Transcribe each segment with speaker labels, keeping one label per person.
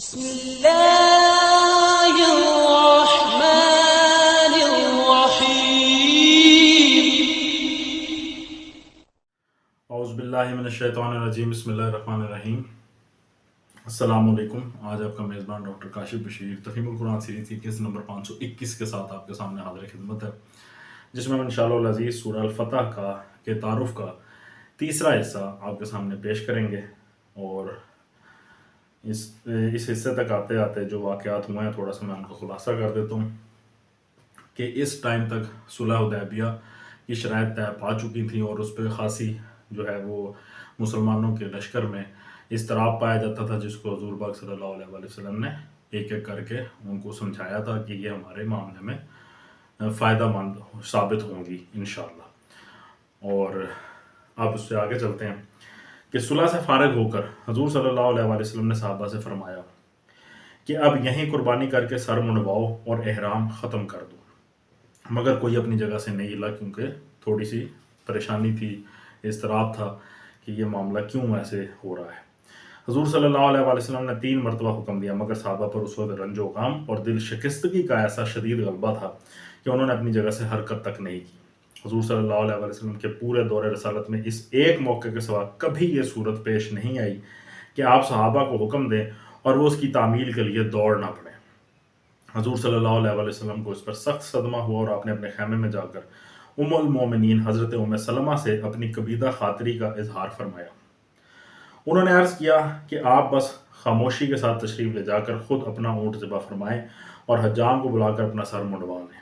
Speaker 1: بسم اللہ الرحمن الرحیم۔
Speaker 2: اعوذ باللہ من الشیطان الرجیم، بسم اللہ الرحمن الرحیم۔ السلام علیکم۔ آج آپ کا میزبان ڈاکٹر کاشف بشیر تفہیم القرآن سیریز کی قسط نمبر 521 کے ساتھ آپ کے سامنے حاضر خدمت ہے، جس میں ہم انشاءاللہ العزیز سورہ الفتح کے تعارف کا تیسرا حصہ آپ کے سامنے پیش کریں گے، اور اس حصے تک آتے آتے جو واقعات ہوئے ہیں تھوڑا سا میں ان کا خلاصہ کر دیتا ہوں کہ اس ٹائم تک صلح حدیبیہ کی شرائط طے پا چکی تھیں، اور اس پہ خاصی جو ہے وہ مسلمانوں کے لشکر میں اضطراب پایا جاتا تھا، جس کو حضور پاک صلی اللہ علیہ وآلہ وسلم نے ایک ایک کر کے ان کو سمجھایا تھا کہ یہ ہمارے معاملے میں فائدہ مند ثابت ہوں گی انشاءاللہ۔ اور آپ اس سے آگے چلتے ہیں کہ صلح سے فارغ ہو کر حضور صلی اللہ علیہ وآلہ وسلم نے صحابہ سے فرمایا کہ اب یہیں قربانی کر کے سر منڈواؤ اور احرام ختم کر دو، مگر کوئی اپنی جگہ سے نہیں ہلا، کیونکہ تھوڑی سی پریشانی تھی، اضطراب تھا کہ یہ معاملہ کیوں ایسے ہو رہا ہے۔ حضور صلی اللہ علیہ وآلہ وسلم نے 3 مرتبہ حکم دیا، مگر صحابہ پر اس وقت رنج و غم اور دل شکستگی کا ایسا شدید غلبہ تھا کہ انہوں نے اپنی جگہ سے حرکت تک نہیں کی۔ حضور صلی اللہ علیہ وآلہ وسلم کے پورے دور رسالت میں اس ایک موقع کے سوا کبھی یہ صورت پیش نہیں آئی کہ آپ صحابہ کو حکم دیں اور وہ اس کی تعمیل کے لیے دوڑ نہ پڑیں۔ حضور صلی اللہ علیہ وآلہ وسلم کو اس پر سخت صدمہ ہوا، اور آپ نے اپنے خیمے میں جا کر ام المومنین حضرت ام سلمہ سے اپنی کبیدہ خاطری کا اظہار فرمایا۔ انہوں نے عرض کیا کہ آپ بس خاموشی کے ساتھ تشریف لے جا کر خود اپنا اونٹ ذبح فرمائیں اور حجام کو بلا کر اپنا سر منڈوا لیں،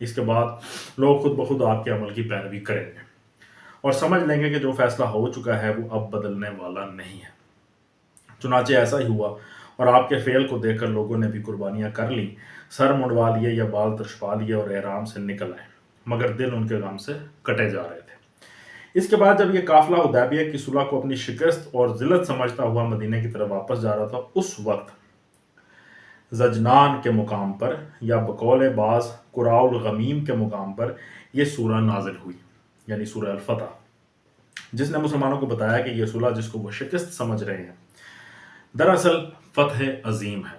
Speaker 2: اس کے بعد لوگ خود بخود آپ کے عمل کی پیروی کریں گے اور سمجھ لیں گے کہ جو فیصلہ ہو چکا ہے وہ اب بدلنے والا نہیں ہے۔ چنانچہ ایسا ہی ہوا، اور آپ کے فعل کو دیکھ کر لوگوں نے بھی قربانیاں کر لیں، سر منڈوا لیے یا بال ترشپا لیے اور احرام سے نکل آئے، مگر دل ان کے غم سے کٹے جا رہے تھے۔ اس کے بعد جب یہ قافلہ حدیبیہ کی صلح کو اپنی شکست اور ذلت سمجھتا ہوا مدینہ کی طرف واپس جا رہا تھا، اس وقت زجنان کے مقام پر یا بقول بعض قراء الغمیم کے مقام پر یہ سورہ نازل ہوئی، یعنی سورہ الفتح، جس نے مسلمانوں کو بتایا کہ یہ صلح جس کو وہ شکست سمجھ رہے ہیں دراصل فتح عظیم ہے۔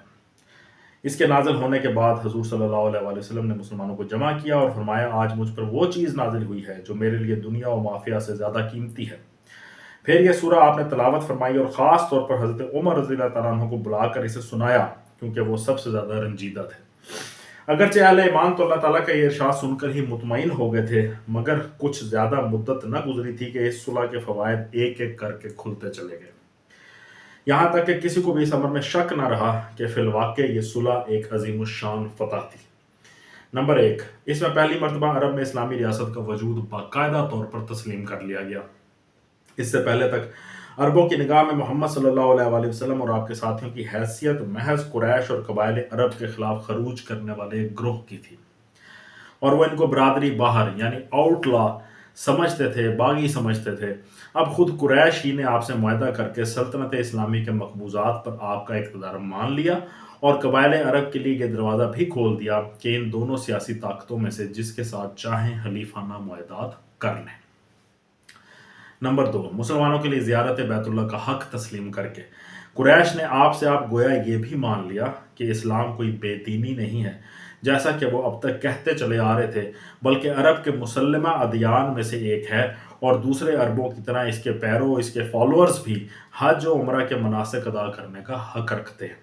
Speaker 2: اس کے نازل ہونے کے بعد حضور صلی اللہ علیہ وآلہ وسلم نے مسلمانوں کو جمع کیا اور فرمایا، آج مجھ پر وہ چیز نازل ہوئی ہے جو میرے لیے دنیا و مافیہ سے زیادہ قیمتی ہے۔ پھر یہ سورہ آپ نے تلاوت فرمائی اور خاص طور پر حضرت عمر رضی اللہ تعالیٰ عنہ کو بلا کر اسے سنایا، کیونکہ وہ سب سے زیادہ رنجیدہ تھے۔ اگرچہ اہل ایمان تو اللہ تعالیٰ کا یہ ارشاد سن کر ہی مطمئن ہو گئے تھے، مگر کچھ زیادہ مدت نہ گزری تھی کہ اس صلح کے فوائد ایک ایک کر کے کھلتے چلے گئے، یہاں تک کہ کسی کو بھی اس امر میں شک نہ رہا کہ فی الواقع یہ صلح ایک عظیم الشان فتح تھی۔ نمبر 1، اس میں پہلی مرتبہ عرب میں اسلامی ریاست کا وجود باقاعدہ طور پر تسلیم کر لیا گیا۔ اس سے پہلے تک عربوں کی نگاہ میں محمد صلی اللہ علیہ وآلہ وسلم اور آپ کے ساتھیوں کی حیثیت محض قریش اور قبائل عرب کے خلاف خروج کرنے والے ایک گروہ کی تھی، اور وہ ان کو برادری باہر یعنی آؤٹ لا سمجھتے تھے، باغی سمجھتے تھے۔ اب خود قریش ہی نے آپ سے معاہدہ کر کے سلطنت اسلامی کے مقبوضات پر آپ کا اقتدار مان لیا، اور قبائل عرب کے لیے یہ دروازہ بھی کھول دیا کہ ان دونوں سیاسی طاقتوں میں سے جس کے ساتھ چاہیں حلیفانہ معاہدات کر لیں۔ نمبر 2، مسلمانوں کے لیے زیارت بیت اللہ کا حق تسلیم کر کے قریش نے آپ سے گویا یہ بھی مان لیا کہ اسلام کوئی بے دینی نہیں ہے جیسا کہ وہ اب تک کہتے چلے آ رہے تھے، بلکہ عرب کے مسلمہ ادیان میں سے ایک ہے، اور دوسرے عربوں کی طرح اس کے پیرو، اس کے فالوورز بھی حج و عمرہ کے مناسک ادا کرنے کا حق رکھتے ہیں۔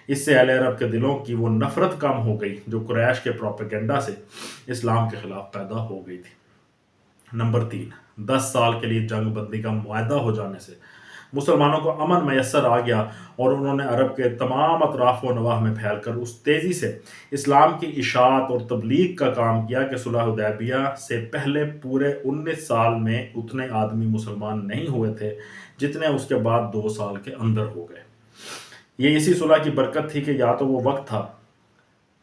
Speaker 2: اس سے اہل عرب کے دلوں کی وہ نفرت کم ہو گئی جو قریش کے پروپیگنڈا سے اسلام کے خلاف پیدا ہو گئی تھی۔ نمبر 3، 10 سال کے لیے جنگ بندی کا معاہدہ ہو جانے سے مسلمانوں کو امن میسر آ گیا، اور انہوں نے عرب کے تمام اطراف و نواح میں پھیل کر اس تیزی سے اسلام کی اشاعت اور تبلیغ کا کام کیا کہ صلح حدیبیہ سے پہلے پورے 19 سال میں اتنے آدمی مسلمان نہیں ہوئے تھے جتنے اس کے بعد 2 سال کے اندر ہو گئے۔ یہ اسی صلح کی برکت تھی کہ یا تو وہ وقت تھا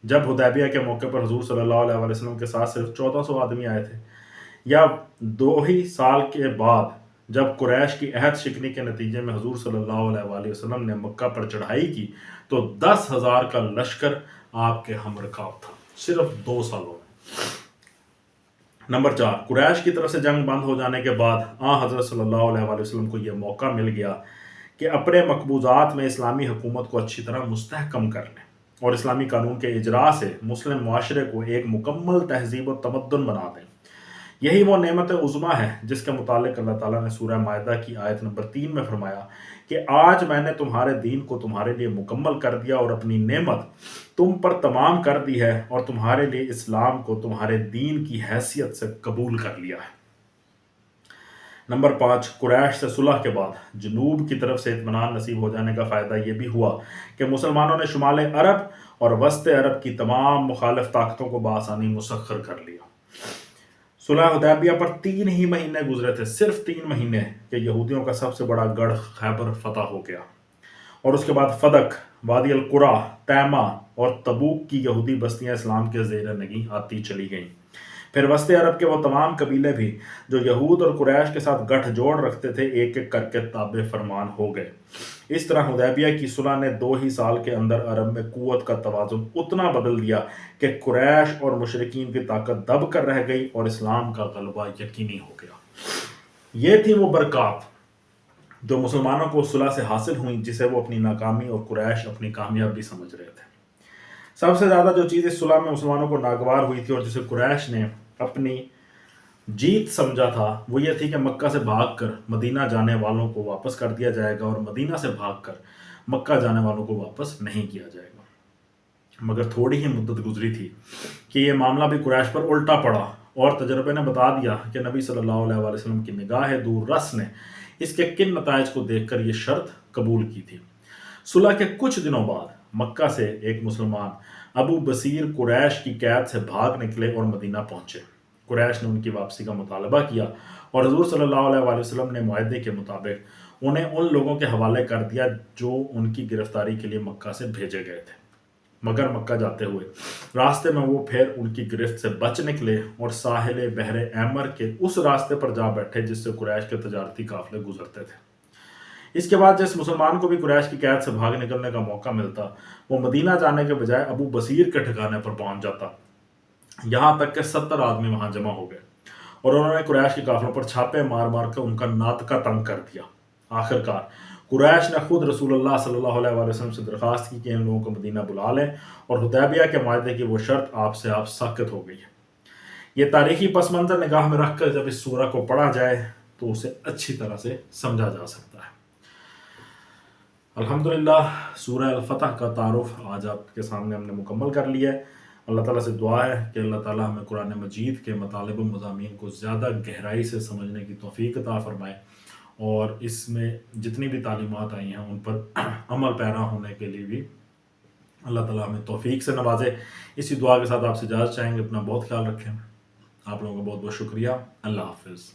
Speaker 2: جب حدیبیہ کے موقع پر حضور صلی اللہ علیہ وآلہ وسلم کے ساتھ صرف 1400 آدمی آئے تھے، یا 2 ہی سال کے بعد جب قریش کی عہد شکنی کے نتیجے میں حضور صلی اللہ علیہ وآلہ وسلم نے مکہ پر چڑھائی کی تو 10,000 کا لشکر آپ کے ہم رکاب تھا، صرف 2 سالوں میں۔ نمبر 4، قریش کی طرف سے جنگ بند ہو جانے کے بعد حضرت صلی اللہ علیہ وآلہ وسلم کو یہ موقع مل گیا کہ اپنے مقبوضات میں اسلامی حکومت کو اچھی طرح مستحکم کر لیں اور اسلامی قانون کے اجراء سے مسلم معاشرے کو ایک مکمل تہذیب و تمدن بنا دیں۔ یہی وہ نعمت عظمیٰ ہے جس کے متعلق اللہ تعالیٰ نے سورہ مائدہ کی آیت نمبر 3 میں فرمایا کہ آج میں نے تمہارے دین کو تمہارے لیے مکمل کر دیا اور اپنی نعمت تم پر تمام کر دی ہے اور تمہارے لیے اسلام کو تمہارے دین کی حیثیت سے قبول کر لیا ہے۔ نمبر 5، قریش سے صلح کے بعد جنوب کی طرف سے اطمینان نصیب ہو جانے کا فائدہ یہ بھی ہوا کہ مسلمانوں نے شمال عرب اور وسط عرب کی تمام مخالف طاقتوں کو بآسانی مسخر کر لیا۔ صلح حدیبیہ پر 3 ہی مہینے گزرے تھے، صرف 3 مہینے، کہ یہودیوں کا سب سے بڑا گڑھ خیبر فتح ہو گیا، اور اس کے بعد فدق، وادی القرا، تیمہ اور تبوک کی یہودی بستیاں اسلام کے زیر نگیں آتی چلی گئیں۔ پھر وسط عرب کے وہ تمام قبیلے بھی جو یہود اور قریش کے ساتھ گٹھ جوڑ رکھتے تھے ایک ایک کر کے تابع فرمان ہو گئے۔ اس طرح حدیبیہ کی صلح نے 2 ہی سال کے اندر عرب میں قوت کا توازن اتنا بدل دیا کہ قریش اور مشرکین کی طاقت دب کر رہ گئی اور اسلام کا غلبہ یقینی ہو گیا۔ یہ تھی وہ برکات جو مسلمانوں کو صلح سے حاصل ہوئیں، جسے وہ اپنی ناکامی اور قریش اپنی کامیابی سمجھ رہے تھے۔ سب سے زیادہ جو چیز اس صلح میں مسلمانوں کو ناگوار ہوئی تھی اور جسے قریش نے اپنی جیت سمجھا تھا وہ یہ تھی کہ مکہ سے بھاگ کر مدینہ جانے والوں کو واپس کر دیا جائے گا اور مدینہ سے بھاگ کر مکہ جانے والوں کو واپس نہیں کیا جائے گا۔ مگر تھوڑی ہی مدت گزری تھی کہ یہ معاملہ بھی قریش پر الٹا پڑا، اور تجربے نے بتا دیا کہ نبی صلی اللہ علیہ وآلہ وسلم کی نگاہ دور رس نے اس کے کن نتائج کو دیکھ کر یہ شرط قبول کی تھی۔ صلح کے کچھ دنوں بعد مکہ سے ایک مسلمان ابو بصیر قریش کی قید سے بھاگ نکلے اور مدینہ پہنچے۔ قریش نے ان کی واپسی کا مطالبہ کیا اور حضور صلی اللہ علیہ وآلہ وسلم نے معاہدے کے مطابق انہیں ان لوگوں کے حوالے کر دیا جو ان کی گرفتاری کے لیے مکہ سے بھیجے گئے تھے۔ مگر مکہ جاتے ہوئے راستے میں وہ پھر ان کی گرفت سے بچ نکلے اور ساحل بحر احمر کے اس راستے پر جا بیٹھے جس سے قریش کے تجارتی قافلے گزرتے تھے۔ اس کے بعد جس مسلمان کو بھی قریش کی قید سے بھاگ نکلنے کا موقع ملتا وہ مدینہ جانے کے بجائے ابو بصیر کے ٹھکانے پر پہنچ جاتا، یہاں تک کہ 70 آدمی وہاں جمع ہو گئے اور انہوں نے قریش کے قافلوں پر چھاپے مار مار کے ان کا ناطقہ تنگ کر دیا۔ آخرکار قریش نے خود رسول اللہ صلی اللہ علیہ وآلہ وسلم سے درخواست کی کہ ان لوگوں کو مدینہ بلا لیں، اور حدیبیہ کے معاہدے کی وہ شرط آپ سے آپ ساقط ہو گئی ہے۔ یہ تاریخی پس منظر نگاہ میں رکھ کر جب اس سورہ کو پڑھا جائے تو اسے اچھی طرح سے سمجھا جا سکتا ہے۔ الحمدللہ سورہ الفتح کا تعارف آج آپ کے سامنے ہم نے مکمل کر لیا ہے۔ اللہ تعالیٰ سے دعا ہے کہ اللہ تعالیٰ ہمیں قرآن مجید کے مطالب و مضامین کو زیادہ گہرائی سے سمجھنے کی توفیق عطا فرمائے، اور اس میں جتنی بھی تعلیمات آئی ہیں ان پر عمل پیرا ہونے کے لیے بھی اللہ تعالیٰ ہمیں توفیق سے نوازے۔ اسی دعا کے ساتھ آپ سے اجازت چاہیں گے۔ اپنا بہت خیال رکھیں۔ آپ لوگوں کا بہت بہت شکریہ۔ اللہ حافظ۔